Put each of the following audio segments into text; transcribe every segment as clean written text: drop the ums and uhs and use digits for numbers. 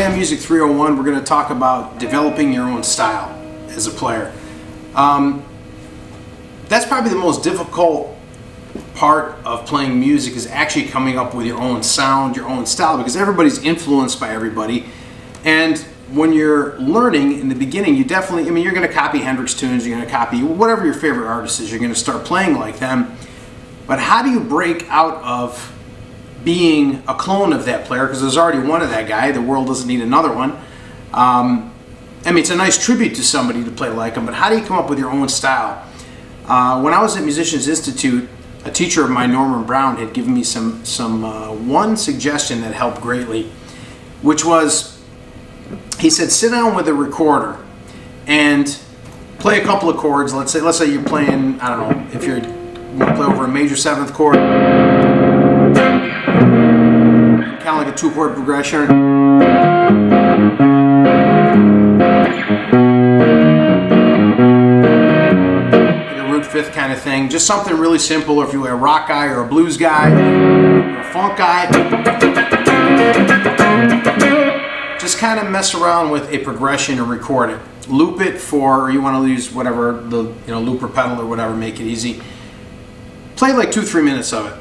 Today on Music 301, we're going to talk about developing your own style as a player. That's probably the most difficult part of playing music, is actually coming up with your own sound, your own style, because everybody's influenced by everybody. And when you're learning in the beginning, you definitely, you're going to copy Hendrix tunes, you're going to copy whatever your favorite artist is, you're going to start playing like them. But how do you break out of being a clone of that player? Because there's already one of that guy. The world doesn't need another one. It's a nice tribute to somebody to play like him, but how do you come up with your own style? When I was at Musicians Institute, a teacher of mine, Norman Brown, had given me one suggestion that helped greatly, which was, he said, sit down with a recorder and play a couple of chords. Let's say you're playing, I don't know, if you're going to play over a major seventh chord, kind of like a 2-chord progression. Like a root fifth kind of thing. Just something really simple, or if you're a rock guy or a blues guy or a funk guy. Just kind of mess around with a progression and record it. Loop it or you want to use whatever, the looper pedal or whatever, make it easy. Play like 2-3 minutes of it.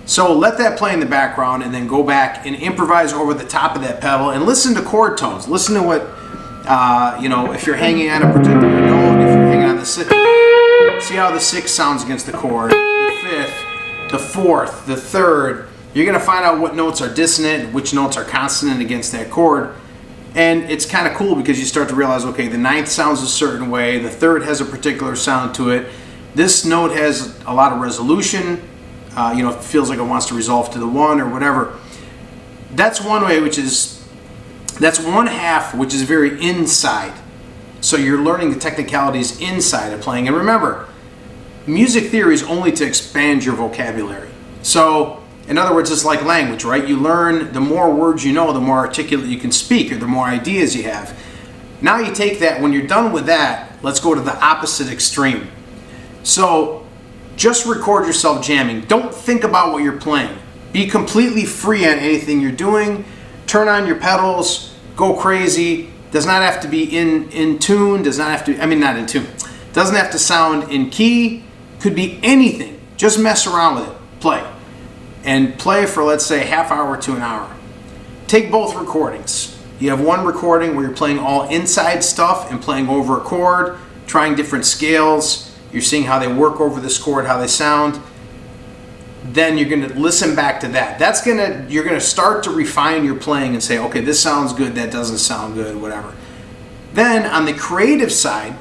So let that play in the background, and then go back and improvise over the top of that pedal and listen to chord tones. Listen to what, if you're hanging on a particular note, if you're hanging on the sixth, see how the sixth sounds against the chord, the fifth, the fourth, the third. You're going to find out what notes are dissonant, which notes are consonant against that chord. And it's kind of cool because you start to realize, okay, the ninth sounds a certain way, the third has a particular sound to it. This note has a lot of resolution. It feels like it wants to resolve to the one or whatever. That's one way, that's one half, which is very inside. So you're learning the technicalities inside of playing. And remember, music theory is only to expand your vocabulary. So, in other words, it's like language, right? You learn, the more words you know, the more articulate you can speak, or the more ideas you have. Now you take that, when you're done with that, let's go to the opposite extreme. So, just record yourself jamming. Don't think about what you're playing. Be completely free on anything you're doing. Turn on your pedals. Go crazy. Does not have to be in tune. Does not have to, not in tune. Doesn't have to sound in key. Could be anything. Just mess around with it. Play. And play for, let's say, a half hour to an hour. Take both recordings. You have one recording where you're playing all inside stuff and playing over a chord, trying different scales. You're seeing how they work over this chord, how they sound. Then you're going to listen back to that. You're going to start to refine your playing and say, okay, this sounds good, that doesn't sound good, whatever. Then on the creative side,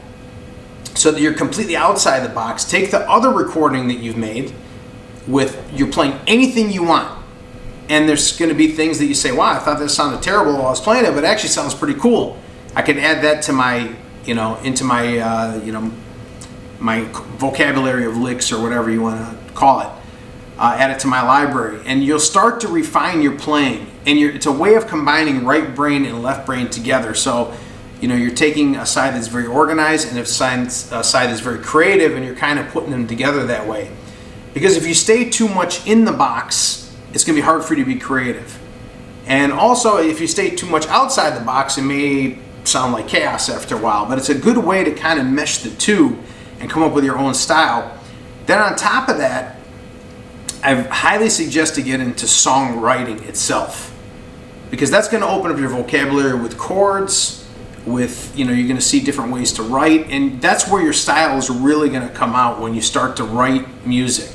so that you're completely outside the box, take the other recording that you've made you're playing anything you want. And there's going to be things that you say, wow, I thought that sounded terrible while I was playing it, but it actually sounds pretty cool. I can add that to my, my vocabulary of licks, or whatever you want to call it. Add it to my library, and you'll start to refine your playing. And it's a way of combining right brain and left brain together. So, you're taking a side that's very organized and a side that's very creative, and you're kind of putting them together that way. Because if you stay too much in the box, it's going to be hard for you to be creative. And also, if you stay too much outside the box, it may sound like chaos after a while. But it's a good way to kind of mesh the two and come up with your own style. Then on top of that, I highly suggest to get into songwriting itself, because that's going to open up your vocabulary with chords, with, you're going to see different ways to write, and that's where your style is really going to come out, when you start to write music.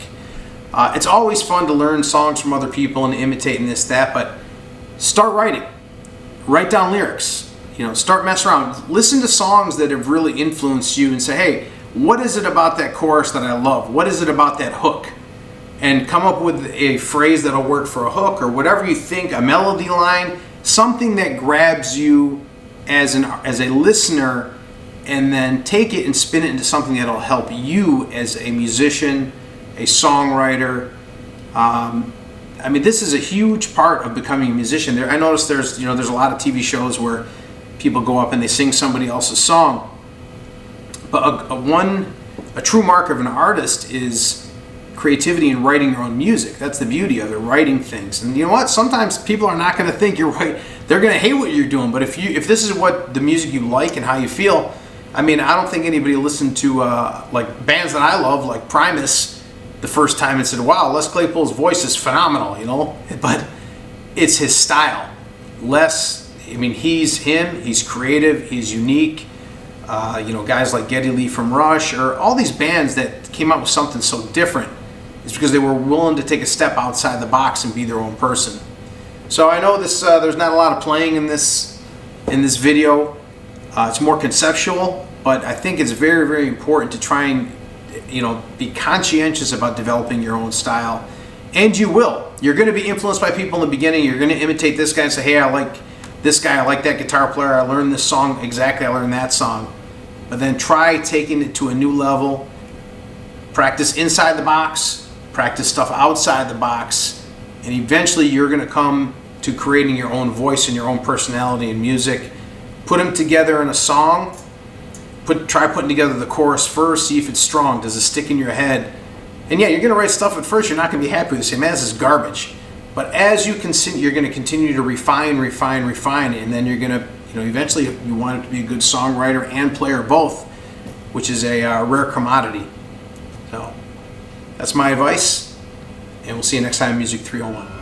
It's always fun to learn songs from other people and imitate and this, that, but start writing. Write down lyrics. Start messing around. Listen to songs that have really influenced you and say, hey, what is it about that chorus that I love? What is it about that hook? And come up with a phrase that'll work for a hook, or whatever you think, a melody line, something that grabs you as a listener, and then take it and spin it into something that'll help you as a musician, a songwriter. This is a huge part of becoming a musician. I notice there's a lot of TV shows where people go up and they sing somebody else's song. But a true mark of an artist is creativity in writing your own music. That's the beauty of it, writing things. And you know what? Sometimes people are not going to think you're right. They're going to hate what you're doing. But if this is what the music you like and how you feel, I mean, I don't think anybody listened to like bands that I love, like Primus, the first time and said, "Wow, Les Claypool's voice is phenomenal," you know. But it's his style. I mean, he's him. He's creative. He's unique. You know, guys like Geddy Lee from Rush, or all these bands that came out with something so different, is because they were willing to take a step outside the box and be their own person. So I know this. There's not a lot of playing in this video. It's more conceptual, but I think it's very, very important to try and, you know, be conscientious about developing your own style. And you will. You're going to be influenced by people in the beginning. You're going to imitate this guy and say, "Hey, I like this guy. I like that guitar player. I learned this song exactly. I learned that song." But then try taking it to a new level. Practice inside the box. Practice stuff outside the box. And eventually you're going to come to creating your own voice and your own personality in music. Put them together in a song. Try putting together the chorus first. See if it's strong. Does it stick in your head? And yeah, you're going to write stuff at first. You're not going to be happy with it. Say, "Man, this is garbage." But as you continue, you're going to continue to refine, and then you're going to, you know, eventually you want it to be a good songwriter and player both, which is a rare commodity. So that's my advice, and we'll see you next time, Music 301.